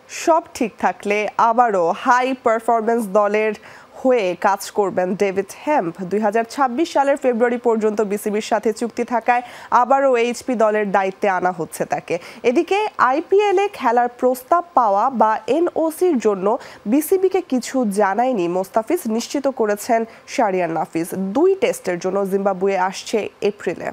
সব ঠিক থাকলে আবারও হাই পারফরম্যান্স দলের হয়ে কাজ করবেন ডেভিড হেম্প। 2026 সালের ফেব্রুয়ারি পর্যন্ত বিসিবির সাথে চুক্তি থাকায় আবারও এইচপি দলের দায়িত্বে আনা হচ্ছে তাকে। এদিকে আইপিএলে খেলার প্রস্তাব পাওয়া বা এনওসির জন্য বিসিবিকে কিছু জানায়নি মোস্তাফিজ, নিশ্চিত করেছেন শাহরিয়ার নাফিস। 2 টেস্টের জন্য জিম্বাবুয়ে আসছে এপ্রিলে।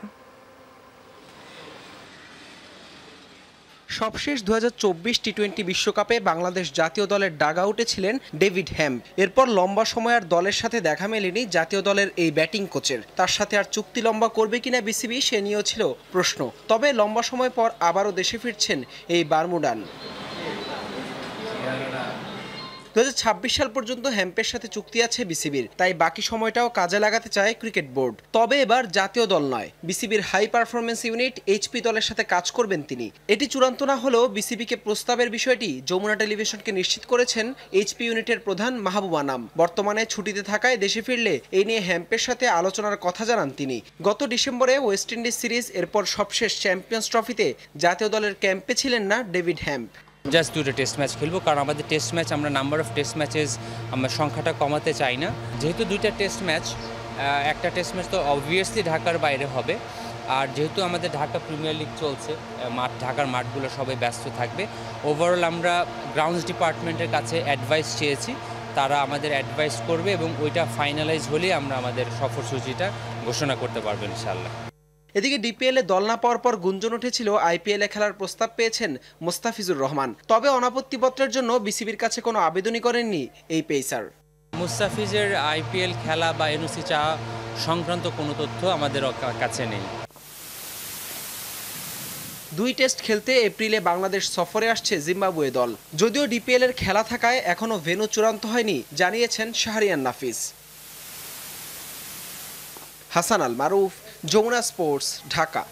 সবশেষ 2024 টি-20 বিশ্বকাপে বাংলাদেশ জাতীয় দলের ডাগআউটে ছিলেন ডেভিড হেম্প। এরপর লম্বা সময় আর দলের সাথে দেখা মেলেনি জাতীয় দলের এই ব্যাটিং কোচের। তার সাথে আর চুক্তি লম্বা করবে কিনা বিসিবি সে নিয়েও ছিল প্রশ্ন। তবে লম্বা সময় পর আবারও দেশে ফিরছেন এই বারমুডান। 2026 সাল পর্যন্ত হ্যাম্পের সাথে চুক্তি আছে বিসিবির, তাই বাকি সময়টাও কাজে লাগাতে চায় ক্রিকেট বোর্ড। তবে এবার জাতীয় দল নয়, বিসিবির হাই পারফরম্যান্স ইউনিট এইচপি দলের সাথে কাজ করবেন তিনি। এটি চূড়ান্ত না হলেও বিসিবিকে প্রস্তাবের বিষয়টি যমুনা টেলিভিশনকে নিশ্চিত করেছেন এইচপি ইউনিটের প্রধান মাহবুব আনাম। বর্তমানে ছুটিতে থাকায় দেশে ফিরলে এই নিয়ে হ্যাম্পের সাথে আলোচনার কথা জানান তিনি। গত ডিসেম্বরে ওয়েস্ট ইন্ডিজ সিরিজ, এরপর সবশেষ চ্যাম্পিয়ন্স ট্রফিতে জাতীয় দলের ক্যাম্পে ছিলেন না ডেভিড হেম্প। জাস্ট 2টা টেস্ট ম্যাচ খেলবো, কারণ আমাদের টেস্ট ম্যাচ আমরা নাম্বার অফ টেস্ট ম্যাচেস আমরা সংখ্যাটা কমাতে চাই না। যেহেতু 2টা টেস্ট ম্যাচ, একটা টেস্ট ম্যাচ তো অবভিয়াসলি ঢাকার বাইরে হবে, আর যেহেতু আমাদের ঢাকা প্রিমিয়ার লিগ চলছে, ঢাকার মাঠগুলো সবাই ব্যস্ত থাকবে। ওভারঅল আমরা গ্রাউন্ডস ডিপার্টমেন্টের কাছে অ্যাডভাইস চেয়েছি, তারা আমাদের অ্যাডভাইস করবে এবং ওইটা ফাইনালাইজ হলেই আমরা আমাদের সফরসূচিটা ঘোষণা করতে পারবো ইনশাআল্লাহ। এদিকে ডিপিএলে দল না পাওয়ার পর গুঞ্জন উঠেছিল আইপিএলে খেলার প্রস্তাব পেয়েছেন মোস্তাফিজুর রহমান। তবে অনাপত্তিপত্রের জন্য বিসিবির কাছে কোনো আবেদনই করেননি এই পেসার। মুস্তাফিজের আইপিএল খেলা বা এনওসি চাওয়া সংক্রান্ত কোনো তথ্য আমাদের কাছে নেই। 2 টেস্ট খেলতে এপ্রিলে বাংলাদেশ সফরে আসছে জিম্বাবুয়ে দল। যদিও ডিপিএল এর খেলা থাকায় এখনও ভেন্যু চূড়ান্ত হয়নি, জানিয়েছেন শাহরিয়ার নাফিস। হাসান আল মারুফ, যমুনা স্পোর্টস, ঢাকা।